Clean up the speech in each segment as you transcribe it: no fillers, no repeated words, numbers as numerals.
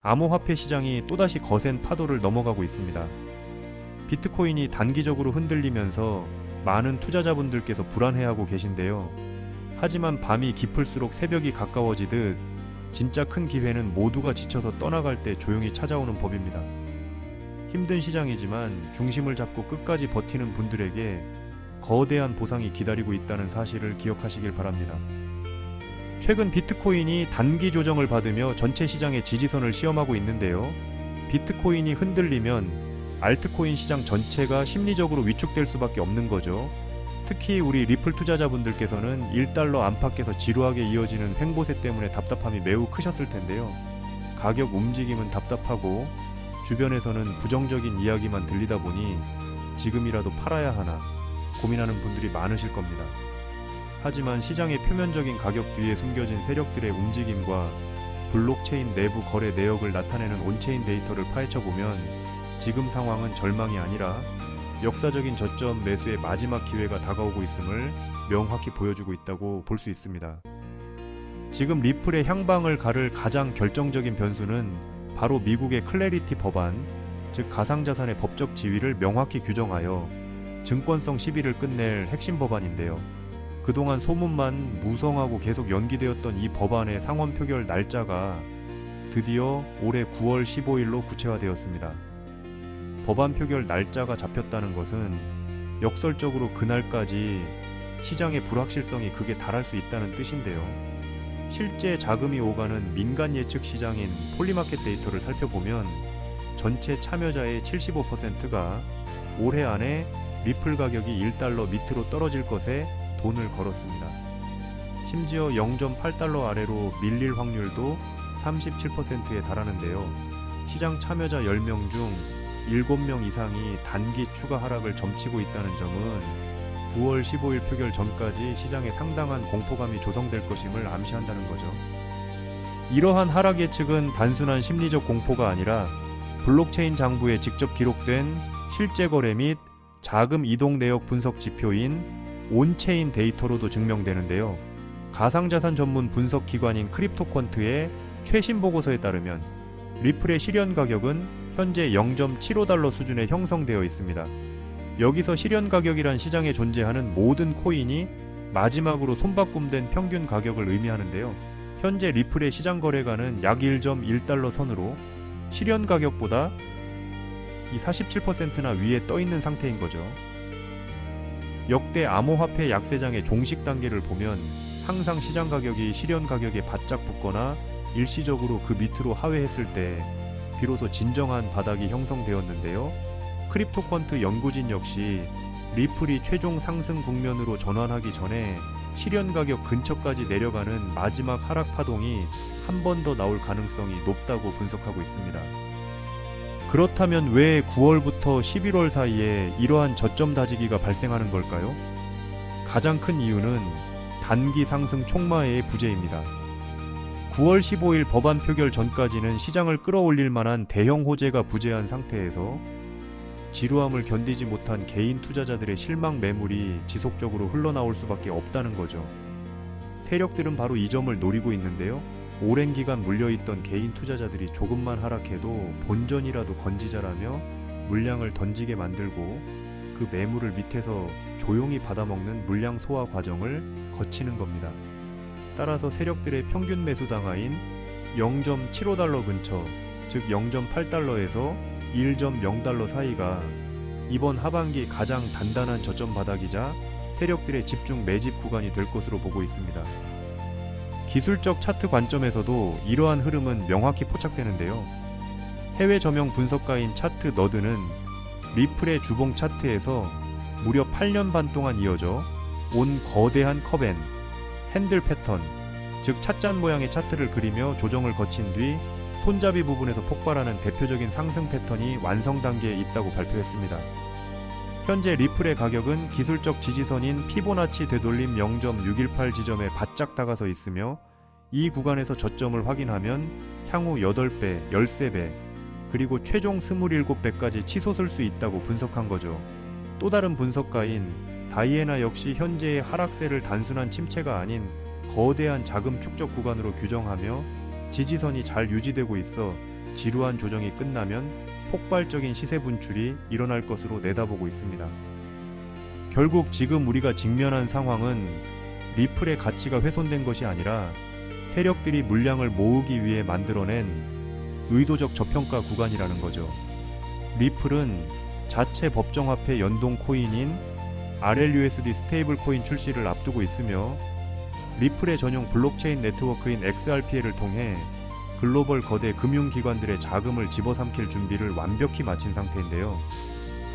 암호화폐 시장이 또다시 거센 파도를 넘어가고 있습니다. 비트코인이 단기적으로 흔들리면서 많은 투자자분들께서 불안해하고 계신데요. 하지만 밤이 깊을수록 새벽이 가까워지듯 진짜 큰 기회는 모두가 지쳐서 떠나갈 때 조용히 찾아오는 법입니다. 힘든 시장이지만 중심을 잡고 끝까지 버티는 분들에게 거대한 보상이 기다리고 있다는 사실을 기억하시길 바랍니다. 최근 비트코인이 단기 조정을 받으며 전체 시장의 지지선을 시험하고 있는데요. 비트코인이 흔들리면 알트코인 시장 전체가 심리적으로 위축될 수밖에 없는 거죠. 특히 우리 리플 투자자분들께서는 1달러 안팎에서 지루하게 이어지는 횡보세 때문에 답답함이 매우 크셨을 텐데요. 가격 움직임은 답답하고 주변에서는 부정적인 이야기만 들리다 보니 지금이라도 팔아야 하나 고민하는 분들이 많으실 겁니다. 하지만 시장의 표면적인 가격 뒤에 숨겨진 세력들의 움직임과 블록체인 내부 거래 내역을 나타내는 온체인 데이터를 파헤쳐보면 지금 상황은 절망이 아니라 역사적인 저점 매수의 마지막 기회가 다가오고 있음을 명확히 보여주고 있다고 볼 수 있습니다. 지금 리플의 향방을 가를 가장 결정적인 변수는 바로 미국의 클래리티 법안, 즉 가상자산의 법적 지위를 명확히 규정하여 증권성 시비를 끝낼 핵심 법안인데요. 그동안 소문만 무성하고 계속 연기되었던 이 법안의 상원 표결 날짜가 드디어 올해 9월 15일로 구체화되었습니다. 법안 표결 날짜가 잡혔다는 것은 역설적으로 그날까지 시장의 불확실성이 극에 달할 수 있다는 뜻인데요. 실제 자금이 오가는 민간 예측 시장인 폴리마켓 데이터를 살펴보면 전체 참여자의 75%가 올해 안에 리플 가격이 1달러 밑으로 떨어질 것에 돈을 걸었습니다. 심지어 0.8달러 아래로 밀릴 확률도 37%에 달하는데요. 시장 참여자 10명 중 7명 이상이 단기 추가 하락을 점치고 있다는 점은 9월 15일 표결 전까지 시장에 상당한 공포감이 조성될 것임을 암시한다는 거죠. 이러한 하락 예측은 단순한 심리적 공포가 아니라 블록체인 장부에 직접 기록된 실제 거래 및 자금 이동 내역 분석 지표인 온체인 데이터로도 증명되는데요. 가상자산 전문 분석 기관인 크립토퀀트의 최신 보고서에 따르면 리플의 실현 가격은 현재 0.75달러 수준에 형성되어 있습니다. 여기서 실현 가격이란 시장에 존재하는 모든 코인이 마지막으로 손바꿈된 평균 가격을 의미하는데요. 현재 리플의 시장 거래가는 약 1.1달러 선으로 실현 가격보다 이 47%나 위에 떠 있는 상태인 거죠. 역대 암호화폐 약세장의 종식 단계를 보면 항상 시장 가격이 실현 가격에 바짝 붙거나 일시적으로 그 밑으로 하회했을 때 비로소 진정한 바닥이 형성되었는데요. 크립토퀀트 연구진 역시 리플이 최종 상승 국면으로 전환하기 전에 실현 가격 근처까지 내려가는 마지막 하락 파동이 한 번 더 나올 가능성이 높다고 분석하고 있습니다. 그렇다면 왜 9월부터 11월 사이에 이러한 저점 다지기가 발생하는 걸까요? 가장 큰 이유는 단기 상승 촉마의 부재입니다. 9월 15일 법안 표결 전까지는 시장을 끌어올릴 만한 대형 호재가 부재한 상태에서 지루함을 견디지 못한 개인 투자자들의 실망 매물이 지속적으로 흘러나올 수밖에 없다는 거죠. 세력들은 바로 이 점을 노리고 있는데요. 오랜 기간 물려있던 개인 투자자들이 조금만 하락해도 본전이라도 건지자라며 물량을 던지게 만들고 그 매물을 밑에서 조용히 받아먹는 물량 소화 과정을 거치는 겁니다. 따라서 세력들의 평균 매수 당하인 0.75달러 근처, 즉 0.8달러에서 1.0달러 사이가 이번 하반기 가장 단단한 저점 바닥이자 세력들의 집중 매집 구간이 될 것으로 보고 있습니다. 기술적 차트 관점에서도 이러한 흐름은 명확히 포착되는데요. 해외 저명 분석가인 차트 너드는 리플의 주봉 차트에서 무려 8년 반 동안 이어져 온 거대한 컵앤 핸들 패턴, 즉 찻잔 모양의 차트를 그리며 조정을 거친 뒤 손잡이 부분에서 폭발하는 대표적인 상승 패턴이 완성 단계에 있다고 발표했습니다. 현재 리플의 가격은 기술적 지지선인 피보나치 되돌림 0.618 지점에 바짝 다가서 있으며 이 구간에서 저점을 확인하면 향후 8배, 13배, 그리고 최종 27배까지 치솟을 수 있다고 분석한 거죠. 또 다른 분석가인 다이애나 역시 현재의 하락세를 단순한 침체가 아닌 거대한 자금 축적 구간으로 규정하며 지지선이 잘 유지되고 있어 지루한 조정이 끝나면 폭발적인 시세 분출이 일어날 것으로 내다보고 있습니다. 결국 지금 우리가 직면한 상황은 리플의 가치가 훼손된 것이 아니라 세력들이 물량을 모으기 위해 만들어낸 의도적 저평가 구간이라는 거죠. 리플은 자체 법정화폐 연동 코인인 RLUSD 스테이블 코인 출시를 앞두고 있으며 리플의 전용 블록체인 네트워크인 XRP를 통해 글로벌 거대 금융기관들의 자금을 집어삼킬 준비를 완벽히 마친 상태인데요.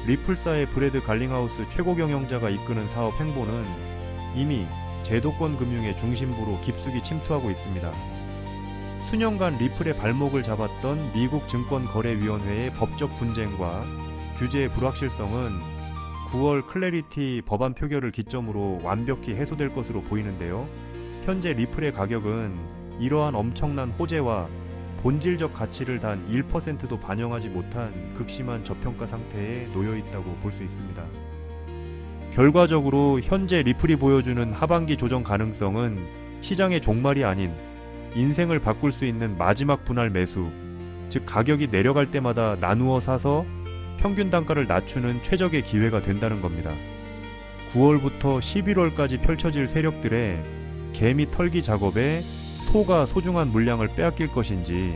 리플사의 브래드 갈링하우스 최고 경영자가 이끄는 사업 행보는 이미 제도권 금융의 중심부로 깊숙이 침투하고 있습니다. 수년간 리플의 발목을 잡았던 미국 증권거래위원회의 법적 분쟁과 규제의 불확실성은 9월 클래리티 법안 표결을 기점으로 완벽히 해소될 것으로 보이는데요. 현재 리플의 가격은 이러한 엄청난 호재와 본질적 가치를 단 1%도 반영하지 못한 극심한 저평가 상태에 놓여 있다고 볼 수 있습니다. 결과적으로 현재 리플이 보여주는 하반기 조정 가능성은 시장의 종말이 아닌 인생을 바꿀 수 있는 마지막 분할 매수, 즉 가격이 내려갈 때마다 나누어 사서 평균 단가를 낮추는 최적의 기회가 된다는 겁니다. 9월부터 11월까지 펼쳐질 세력들의 개미 털기 작업에 소가 소중한 물량을 빼앗길 것인지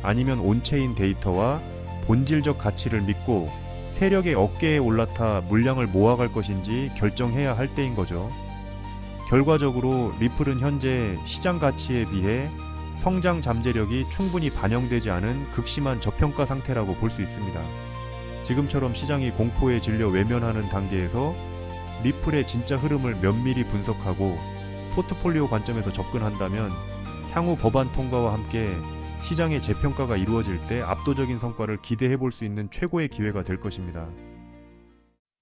아니면 온체인 데이터와 본질적 가치를 믿고 세력의 어깨에 올라타 물량을 모아갈 것인지 결정해야 할 때인 거죠. 결과적으로 리플은 현재 시장 가치에 비해 성장 잠재력이 충분히 반영되지 않은 극심한 저평가 상태라고 볼 수 있습니다. 지금처럼 시장이 공포에 질려 외면하는 단계에서 리플의 진짜 흐름을 면밀히 분석하고 포트폴리오 관점에서 접근한다면 향후 법안 통과와 함께 시장의 재평가가 이루어질 때 압도적인 성과를 기대해 볼 수 있는 최고의 기회가 될 것입니다.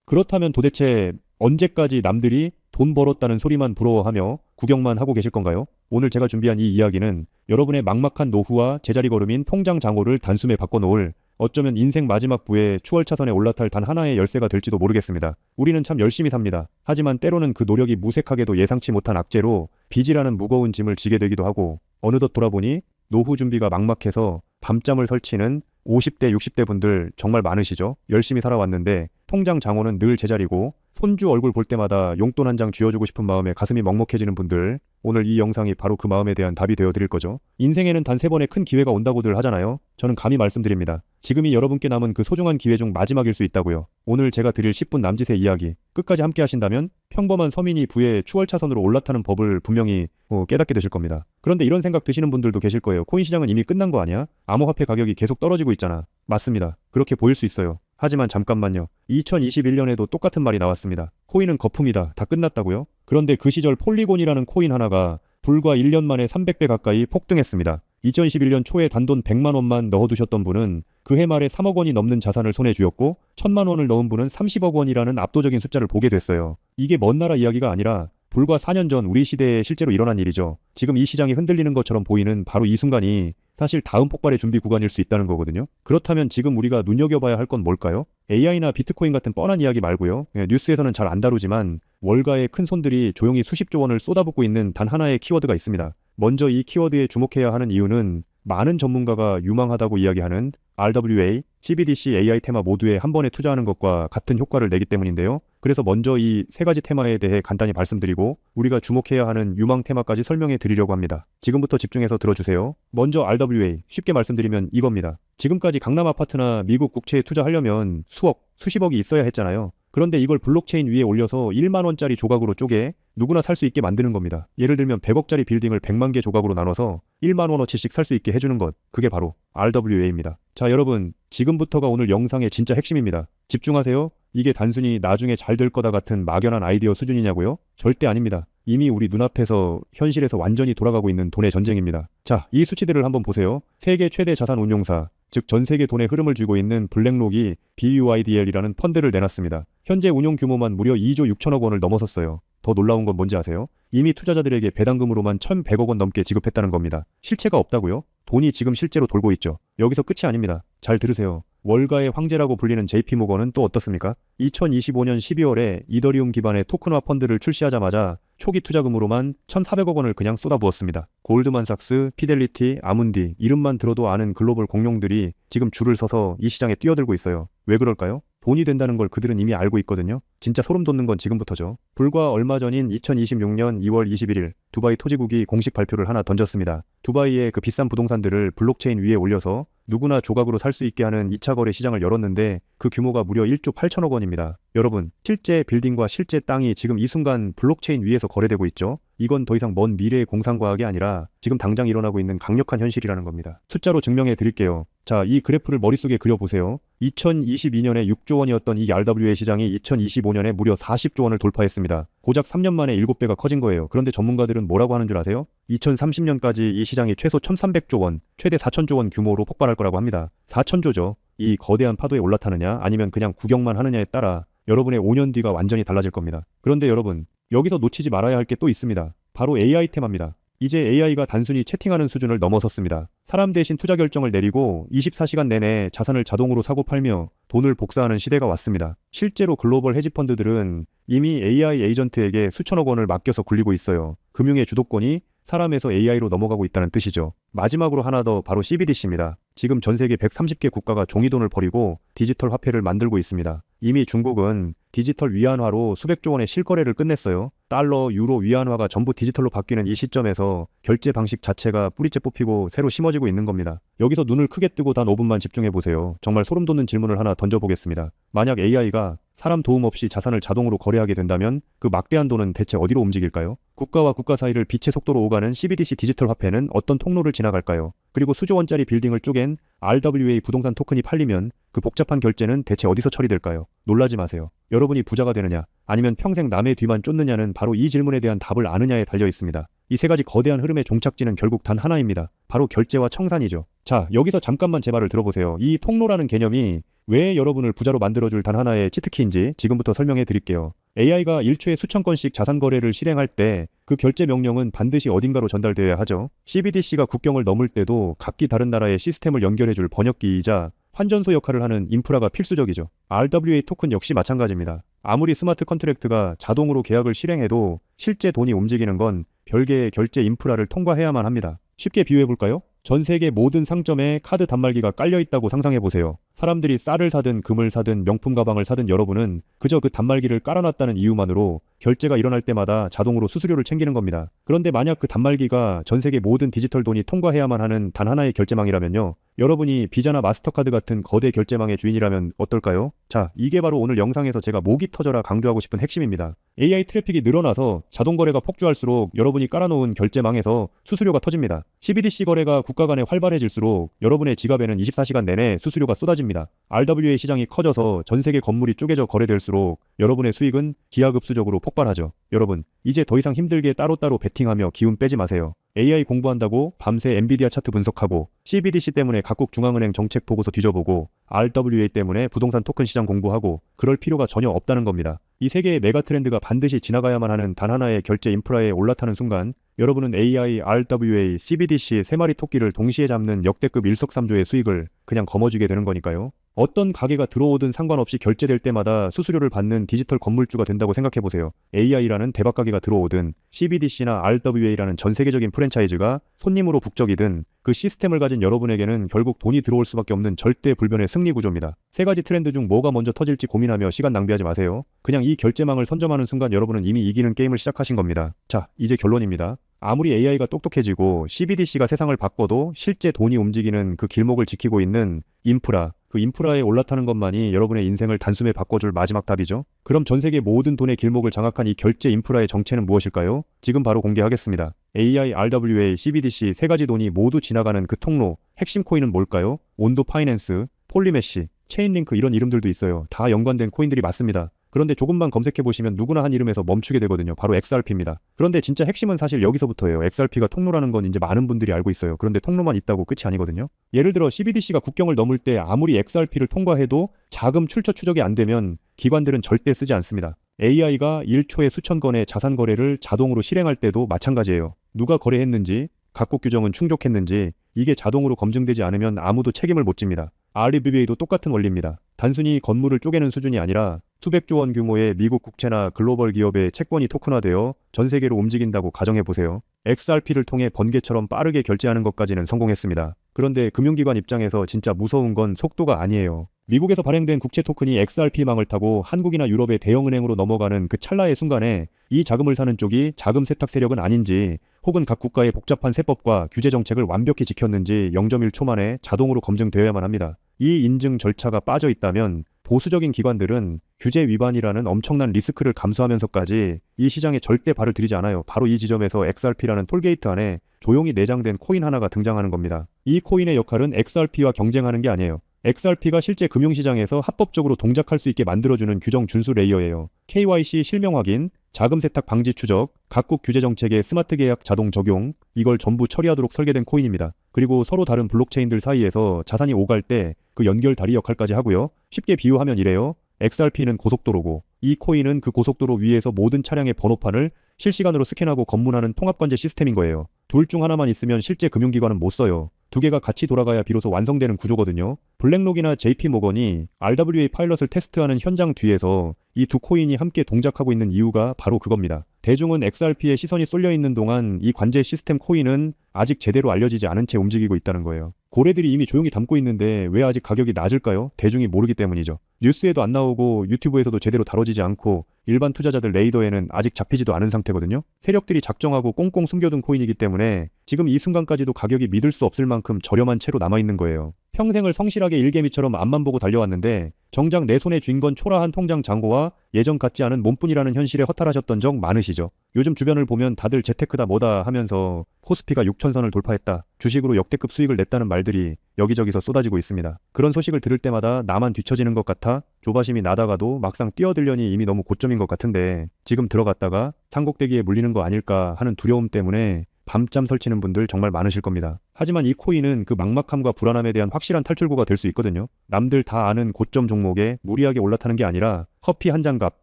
그렇다면 도대체 언제까지 남들이 돈 벌었다는 소리만 부러워하며 구경만 하고 계실 건가요? 오늘 제가 준비한 이 이야기는 여러분의 막막한 노후와 제자리 걸음인 통장 잔고를 단숨에 바꿔놓을 어쩌면 인생 마지막 부에 추월차선에 올라탈 단 하나의 열쇠가 될지도 모르겠습니다. 우리는 참 열심히 삽니다. 하지만 때로는 그 노력이 무색하게도 예상치 못한 악재로 빚이라는 무거운 짐을 지게 되기도 하고 어느덧 돌아보니 노후 준비가 막막해서 밤잠을 설치는 50대, 60대 분들 정말 많으시죠? 열심히 살아왔는데 통장 잔고는 늘 제자리고 손주 얼굴 볼 때마다 용돈 한 장 쥐어주고 싶은 마음에 가슴이 먹먹해지는 분들, 오늘 이 영상이 바로 그 마음에 대한 답이 되어 드릴 거죠. 인생에는 단 3번의 큰 기회가 온다고들 하잖아요. 저는 감히 말씀드립니다. 지금이 여러분께 남은 그 소중한 기회 중 마지막일 수 있다고요. 오늘 제가 드릴 10분 남짓의 이야기 끝까지 함께 하신다면 평범한 서민이 부의 추월차선으로 올라타는 법을 분명히 깨닫게 되실 겁니다. 그런데 이런 생각 드시는 분들도 계실 거예요. 코인 시장은 이미 끝난 거 아니야? 암호화폐 가격이 계속 떨어지고 있잖아. 맞습니다. 그렇게 보일 수 있어요. 하지만 잠깐만요. 2021년에도 똑같은 말이 나왔습니다. 코인은 거품이다. 다 끝났다고요? 그런데 그 시절 폴리곤이라는 코인 하나가 불과 1년 만에 300배 가까이 폭등했습니다. 2021년 초에 단돈 100만 원만 넣어두셨던 분은 그해 말에 3억 원이 넘는 자산을 손에 쥐었고 1000만 원을 넣은 분은 30억 원이라는 압도적인 숫자를 보게 됐어요. 이게 먼 나라 이야기가 아니라 불과 4년 전 우리 시대에 실제로 일어난 일이죠. 지금 이 시장이 흔들리는 것처럼 보이는 바로 이 순간이 사실 다음 폭발의 준비 구간일 수 있다는 거거든요. 그렇다면 지금 우리가 눈여겨봐야 할 건 뭘까요? AI나 비트코인 같은 뻔한 이야기 말고요. 뉴스에서는 잘 안 다루지만 월가의 큰 손들이 조용히 수십조 원을 쏟아붓고 있는 단 하나의 키워드가 있습니다. 먼저 이 키워드에 주목해야 하는 이유는 많은 전문가가 유망하다고 이야기하는 RWA, CBDC, AI 테마 모두에 한 번에 투자하는 것과 같은 효과를 내기 때문인데요. 그래서 먼저 이 3가지 테마에 대해 간단히 말씀드리고 우리가 주목해야 하는 유망 테마까지 설명해 드리려고 합니다. 지금부터 집중해서 들어주세요. 먼저 RWA, 쉽게 말씀드리면 이겁니다. 지금까지 강남 아파트나 미국 국채에 투자하려면 수억, 수십억이 있어야 했잖아요. 그런데 이걸 블록체인 위에 올려서 1만 원짜리 조각으로 쪼개 누구나 살 수 있게 만드는 겁니다. 예를 들면 100억짜리 빌딩을 100만 개 조각으로 나눠서 1만 원어치씩 살 수 있게 해주는 것, 그게 바로 RWA입니다. 자, 여러분, 지금부터가 오늘 영상의 진짜 핵심입니다. 집중하세요. 이게 단순히 나중에 잘 될 거다 같은 막연한 아이디어 수준이냐고요? 절대 아닙니다. 이미 우리 눈앞에서 현실에서 완전히 돌아가고 있는 돈의 전쟁입니다. 자, 이 수치들을 한번 보세요. 세계 최대 자산 운용사, 즉 전 세계 돈의 흐름을 쥐고 있는 블랙록이 BUIDL이라는 펀드를 내놨습니다. 현재 운용 규모만 무려 2조 6천억 원을 넘어섰어요. 더 놀라운 건 뭔지 아세요? 이미 투자자들에게 배당금으로만 1,100억 원 넘게 지급했다는 겁니다. 실체가 없다고요? 돈이 지금 실제로 돌고 있죠. 여기서 끝이 아닙니다. 잘 들으세요. 월가의 황제라고 불리는 JP모건은 또 어떻습니까? 2025년 12월에 이더리움 기반의 토큰화 펀드를 출시하자마자 초기 투자금으로만 1,400억 원을 그냥 쏟아부었습니다. 골드만삭스, 피델리티, 아문디 이름만 들어도 아는 글로벌 공룡들이 지금 줄을 서서 이 시장에 뛰어들고 있어요. 왜 그럴까요? 돈이 된다는 걸 그들은 이미 알고 있거든요. 진짜 소름 돋는 건 지금부터죠. 불과 얼마 전인 2026년 2월 21일 두바이 토지국이 공식 발표를 하나 던졌습니다. 두바이의 그 비싼 부동산들을 블록체인 위에 올려서 누구나 조각으로 살 수 있게 하는 2차 거래 시장을 열었는데 그 규모가 무려 1조 8천억 원입니다. 여러분, 실제 빌딩과 실제 땅이 지금 이 순간 블록체인 위에서 거래되고 있죠. 이건 더 이상 먼 미래의 공상과학이 아니라 지금 당장 일어나고 있는 강력한 현실이라는 겁니다. 숫자로 증명해 드릴게요. 자, 이 그래프를 머릿속에 그려보세요. 2022년에 6조 원이었던 이 RWA 시장이 2025년에 무려 40조 원을 돌파했습니다. 고작 3년 만에 7배가 커진 거예요. 그런데 전문가들은 뭐라고 하는 줄 아세요? 2030년까지 이 시장이 최소 1,300조 원, 최대 4,000조 원 규모로 폭발할 거라고 합니다. 4,000조죠. 이 거대한 파도에 올라타느냐 아니면 그냥 구경만 하느냐에 따라 여러분의 5년 뒤가 완전히 달라질 겁니다. 그런데 여러분, 여기서 놓치지 말아야 할 게 또 있습니다. 바로 AI 테마입니다. 이제 AI가 단순히 채팅하는 수준을 넘어섰습니다. 사람 대신 투자 결정을 내리고 24시간 내내 자산을 자동으로 사고 팔며 돈을 복사하는 시대가 왔습니다. 실제로 글로벌 헤지펀드들은 이미 AI 에이전트에게 수천억 원을 맡겨서 굴리고 있어요. 금융의 주도권이 사람에서 AI로 넘어가고 있다는 뜻이죠. 마지막으로 하나 더, 바로 CBDC입니다. 지금 전 세계 130개 국가가 종이돈을 버리고 디지털 화폐를 만들고 있습니다. 이미 중국은 디지털 위안화로 수백조 원의 실거래를 끝냈어요. 달러, 유로, 위안화가 전부 디지털로 바뀌는 이 시점에서 결제 방식 자체가 뿌리째 뽑히고 새로 심어지고 있는 겁니다. 여기서 눈을 크게 뜨고 단 5분만 집중해 보세요. 정말 소름 돋는 질문을 하나 던져보겠습니다. 만약 AI가 사람 도움 없이 자산을 자동으로 거래하게 된다면 그 막대한 돈은 대체 어디로 움직일까요? 국가와 국가 사이를 빛의 속도로 오가는 CBDC 디지털 화폐는 어떤 통로를 지나갈까요? 그리고 수조 원짜리 빌딩을 쪼갠 RWA 부동산 토큰이 팔리면 그 복잡한 결제는 대체 어디서 처리될까요? 놀라지 마세요. 여러분이 부자가 되느냐 아니면 평생 남의 뒤만 쫓느냐는 바로 이 질문에 대한 답을 아느냐에 달려 있습니다. 이 세 가지 거대한 흐름의 종착지는 결국 단 하나입니다. 바로 결제와 청산이죠. 자, 여기서 잠깐만 제 말을 들어보세요. 이 통로라는 개념이 왜 여러분을 부자로 만들어줄 단 하나의 치트키인지 지금부터 설명해 드릴게요. AI가 1초에 수천 건씩 자산 거래를 실행할 때 그 결제 명령은 반드시 어딘가로 전달되어야 하죠. CBDC가 국경을 넘을 때도 각기 다른 나라의 시스템을 연결해줄 번역기이자 환전소 역할을 하는 인프라가 필수적이죠. RWA 토큰 역시 마찬가지입니다. 아무리 스마트 컨트랙트가 자동으로 계약을 실행해도 실제 돈이 움직이는 건 별개의 결제 인프라를 통과해야만 합니다. 쉽게 비유해볼까요? 전 세계 모든 상점에 카드 단말기가 깔려있다고 상상해보세요. 사람들이 쌀을 사든 금을 사든 명품 가방을 사든 여러분은 그저 그 단말기를 깔아놨다는 이유만으로 결제가 일어날 때마다 자동으로 수수료를 챙기는 겁니다. 그런데 만약 그 단말기가 전 세계 모든 디지털 돈이 통과해야만 하는 단 하나의 결제망이라면요. 여러분이 비자나 마스터카드 같은 거대 결제망의 주인이라면 어떨까요? 자, 이게 바로 오늘 영상에서 제가 목이 터져라 강조하고 싶은 핵심입니다. AI 트래픽이 늘어나서 자동거래가 폭주할수록 여러분이 깔아놓은 결제망에서 수수료가 터집니다. CBDC 거래가 국가 간에 활발해질수록 여러분의 지갑에는 24시간 내내 수수료가 쏟아집니다. RWA 시장이 커져서 전 세계 건물이 쪼개져 거래될수록 여러분의 수익은 기하급수적으로 폭발하죠. 여러분, 이제 더 이상 힘들게 따로따로 베팅하며 기운 빼지 마세요. AI 공부한다고 밤새 엔비디아 차트 분석하고 CBDC 때문에 각국 중앙은행 정책 보고서 뒤져보고 RWA 때문에 부동산 토큰 시장 공부하고 그럴 필요가 전혀 없다는 겁니다. 이 세 개의 메가 트렌드가 반드시 지나가야만 하는 단 하나의 결제 인프라에 올라타는 순간 여러분은 AI, RWA, CBDC 세 마리 토끼를 동시에 잡는 역대급 일석삼조의 수익을 그냥 거머쥐게 되는 거니까요. 어떤 가게가 들어오든 상관없이 결제될 때마다 수수료를 받는 디지털 건물주가 된다고 생각해보세요. AI라는 대박 가게가 들어오든 CBDC나 RWA라는 전 세계적인 프랜차이즈가 손님으로 북적이든 그 시스템을 가진 여러분에게는 결국 돈이 들어올 수밖에 없는 절대 불변의 승리 구조입니다. 세 가지 트렌드 중 뭐가 먼저 터질지 고민하며 시간 낭비하지 마세요. 그냥 이 결제망을 선점하는 순간 여러분은 이미 이기는 게임을 시작하신 겁니다. 자, 이제 결론입니다. 아무리 AI가 똑똑해지고 CBDC가 세상을 바꿔도 실제 돈이 움직이는 그 길목을 지키고 있는 인프라, 그 인프라에 올라타는 것만이 여러분의 인생을 단숨에 바꿔줄 마지막 답이죠. 그럼 전 세계 모든 돈의 길목을 장악한 이 결제 인프라의 정체는 무엇일까요? 지금 바로 공개하겠습니다. AI, RWA, CBDC 세 가지 돈이 모두 지나가는 그 통로, 핵심 코인은 뭘까요? 온도 파이낸스, 폴리메시, 체인링크 이런 이름들도 있어요. 다 연관된 코인들이 맞습니다. 그런데 조금만 검색해보시면 누구나 한 이름에서 멈추게 되거든요. 바로 XRP입니다. 그런데 진짜 핵심은 사실 여기서부터예요. XRP가 통로라는 건 이제 많은 분들이 알고 있어요. 그런데 통로만 있다고 끝이 아니거든요. 예를 들어 CBDC가 국경을 넘을 때 아무리 XRP를 통과해도 자금 출처 추적이 안 되면 기관들은 절대 쓰지 않습니다. AI가 1초에 수천 건의 자산 거래를 자동으로 실행할 때도 마찬가지예요. 누가 거래했는지, 각국 규정은 충족했는지 이게 자동으로 검증되지 않으면 아무도 책임을 못 집니다. RBBA도 똑같은 원리입니다. 단순히 건물을 쪼개는 수준이 아니라 수백조 원 규모의 미국 국채나 글로벌 기업의 채권이 토큰화되어 전 세계로 움직인다고 가정해보세요. XRP를 통해 번개처럼 빠르게 결제하는 것까지는 성공했습니다. 그런데 금융기관 입장에서 진짜 무서운 건 속도가 아니에요. 미국에서 발행된 국채 토큰이 XRP망을 타고 한국이나 유럽의 대형은행으로 넘어가는 그 찰나의 순간에 이 자금을 사는 쪽이 자금 세탁 세력은 아닌지, 혹은 각 국가의 복잡한 세법과 규제 정책을 완벽히 지켰는지 0.1초 만에 자동으로 검증되어야만 합니다. 이 인증 절차가 빠져 있다면 보수적인 기관들은 규제 위반이라는 엄청난 리스크를 감수하면서까지 이 시장에 절대 발을 들이지 않아요. 바로 이 지점에서 XRP라는 톨게이트 안에 조용히 내장된 코인 하나가 등장하는 겁니다. 이 코인의 역할은 XRP와 경쟁하는 게 아니에요. XRP가 실제 금융시장에서 합법적으로 동작할 수 있게 만들어주는 규정 준수 레이어예요. KYC 실명 확인, 자금 세탁 방지 추적, 각국 규제 정책의 스마트 계약 자동 적용, 이걸 전부 처리하도록 설계된 코인입니다. 그리고 서로 다른 블록체인들 사이에서 자산이 오갈 때 그 연결다리 역할까지 하고요. 쉽게 비유하면 이래요. XRP는 고속도로고 이 코인은 그 고속도로 위에서 모든 차량의 번호판을 실시간으로 스캔하고 검문하는 통합관제 시스템인 거예요. 둘 중 하나만 있으면 실제 금융기관은 못 써요. 두 개가 같이 돌아가야 비로소 완성되는 구조거든요. 블랙록이나 JP모건이 RWA 파일럿을 테스트하는 현장 뒤에서 이 두 코인이 함께 동작하고 있는 이유가 바로 그겁니다. 대중은 XRP에 시선이 쏠려 있는 동안 이 관제 시스템 코인은 아직 제대로 알려지지 않은 채 움직이고 있다는 거예요. 고래들이 이미 조용히 담고 있는데 왜 아직 가격이 낮을까요? 대중이 모르기 때문이죠. 뉴스에도 안 나오고 유튜브에서도 제대로 다뤄지지 않고 일반 투자자들 레이더에는 아직 잡히지도 않은 상태거든요. 세력들이 작정하고 꽁꽁 숨겨둔 코인이기 때문에 지금 이 순간까지도 가격이 믿을 수 없을 만큼 저렴한 채로 남아있는 거예요. 평생을 성실하게 일개미처럼 앞만 보고 달려왔는데 정작 내 손에 쥔 건 초라한 통장 잔고와 예전 같지 않은 몸뿐이라는 현실에 허탈하셨던 적 많으시죠. 요즘 주변을 보면 다들 재테크다 뭐다 하면서 코스피가 6천선을 돌파했다, 주식으로 역대급 수익을 냈다는 말들이 여기저기서 쏟아지고 있습니다. 그런 소식을 들을 때마다 나만 뒤처지는 것 같아 조바심이 나다가도 막상 뛰어들려니 이미 너무 고점인 것 같은데 지금 들어갔다가 산꼭대기에 물리는 거 아닐까 하는 두려움 때문에 밤잠 설치는 분들 정말 많으실 겁니다. 하지만 이 코인은 그 막막함과 불안함에 대한 확실한 탈출구가 될 수 있거든요. 남들 다 아는 고점 종목에 무리하게 올라타는 게 아니라 커피 한 잔 값,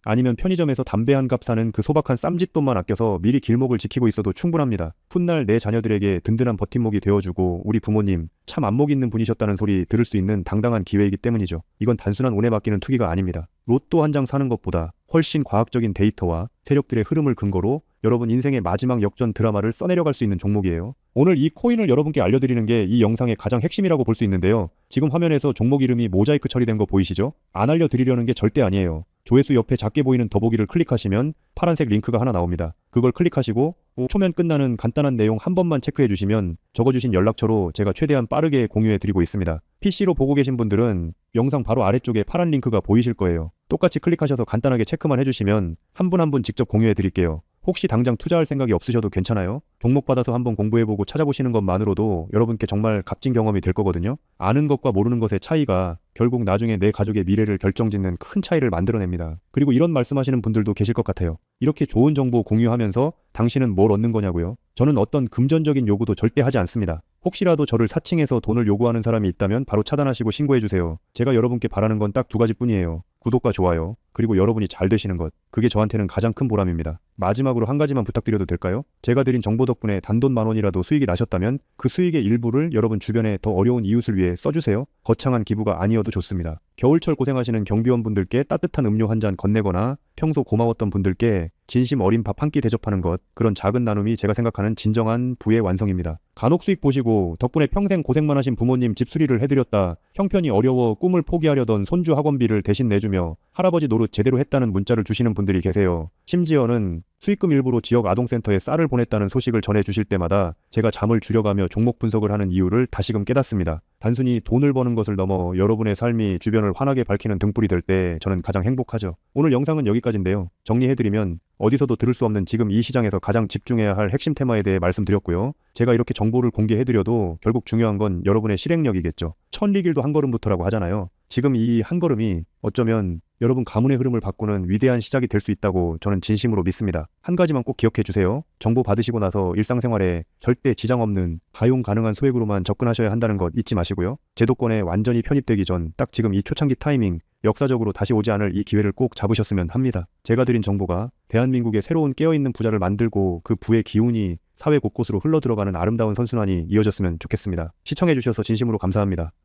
아니면 편의점에서 담배 한 값 사는 그 소박한 쌈짓돈만 아껴서 미리 길목을 지키고 있어도 충분합니다. 훗날 내 자녀들에게 든든한 버팀목이 되어주고 우리 부모님 참 안목 있는 분이셨다는 소리 들을 수 있는 당당한 기회이기 때문이죠. 이건 단순한 운에 맡기는 투기가 아닙니다. 로또 한 장 사는 것보다 훨씬 과학적인 데이터와 세력들의 흐름을 근거로 여러분 인생의 마지막 역전 드라마를 써내려갈 수 있는 종목이에요. 오늘 이 코인을 여러분께 알려드리는 게 이 영상의 가장 핵심이라고 볼 수 있는데요. 지금 화면에서 종목 이름이 모자이크 처리된 거 보이시죠? 안 알려드리려는 게 절대 아니에요. 조회수 옆에 작게 보이는 더보기를 클릭하시면 파란색 링크가 하나 나옵니다. 그걸 클릭하시고 초면 끝나는 간단한 내용 한 번만 체크해 주시면 적어주신 연락처로 제가 최대한 빠르게 공유해 드리고 있습니다. PC로 보고 계신 분들은 영상 바로 아래쪽에 파란 링크가 보이실 거예요. 똑같이 클릭하셔서 간단하게 체크만 해주시면 한 분 한 분 직접 공유해 드릴게요. 혹시 당장 투자할 생각이 없으셔도 괜찮아요. 종목 받아서 한번 공부해보고 찾아보시는 것만으로도 여러분께 정말 값진 경험이 될 거거든요. 아는 것과 모르는 것의 차이가 결국 나중에 내 가족의 미래를 결정짓는 큰 차이를 만들어냅니다. 그리고 이런 말씀하시는 분들도 계실 것 같아요. 이렇게 좋은 정보 공유하면서 당신은 뭘 얻는 거냐고요? 저는 어떤 금전적인 요구도 절대 하지 않습니다. 혹시라도 저를 사칭해서 돈을 요구하는 사람이 있다면 바로 차단하시고 신고해주세요. 제가 여러분께 바라는 건 딱 두 가지뿐이에요. 구독과 좋아요, 그리고 여러분이 잘 되시는 것. 그게 저한테는 가장 큰 보람입니다. 마지막으로 한 가지만 부탁드려도 될까요? 제가 드린 정보 덕분에 단돈 10,000원이라도 수익이 나셨다면 그 수익의 일부를 여러분 주변에 더 어려운 이웃을 위해 써주세요. 거창한 기부가 아니어도 좋습니다. 겨울철 고생하시는 경비원분들께 따뜻한 음료 한 잔 건네거나 평소 고마웠던 분들께 진심 어린 밥 한 끼 대접하는 것, 그런 작은 나눔이 제가 생각하는 진정한 부의 완성입니다. 간혹 수익 보시고 덕분에 평생 고생만 하신 부모님 집 수리를 해드렸다, 형편이 어려워 꿈을 포기하려던 손주 학원비를 대신 내주며 할아버지 노릇 제대로 했다는 문자를 주시는 분들이 계세요. 심지어는 수익금 일부로 지역 아동센터에 쌀을 보냈다는 소식을 전해주실 때마다 제가 잠을 줄여가며 종목 분석을 하는 이유를 다시금 깨닫습니다. 단순히 돈을 버는 것을 넘어 여러분의 삶이 주변을 환하게 밝히는 등불이 될 때 저는 가장 행복하죠. 오늘 영상은 여기까지인데요. 정리해드리면 어디서도 들을 수 없는 지금 이 시장에서 가장 집중해야 할 핵심 테마에 대해 말씀드렸고요. 제가 이렇게 정보를 공개해드려도 결국 중요한 건 여러분의 실행력이겠죠. 천리길도 한 걸음부터라고 하잖아요. 지금 이 한 걸음이 어쩌면 여러분 가문의 흐름을 바꾸는 위대한 시작이 될 수 있다고 저는 진심으로 믿습니다. 한 가지만 꼭 기억해 주세요. 정보 받으시고 나서 일상생활에 절대 지장 없는 가용 가능한 소액으로만 접근하셔야 한다는 것 잊지 마시고요. 제도권에 완전히 편입되기 전 딱 지금 이 초창기 타이밍, 역사적으로 다시 오지 않을 이 기회를 꼭 잡으셨으면 합니다. 제가 드린 정보가 대한민국의 새로운 깨어있는 부자를 만들고 그 부의 기운이 사회 곳곳으로 흘러들어가는 아름다운 선순환이 이어졌으면 좋겠습니다. 시청해주셔서 진심으로 감사합니다.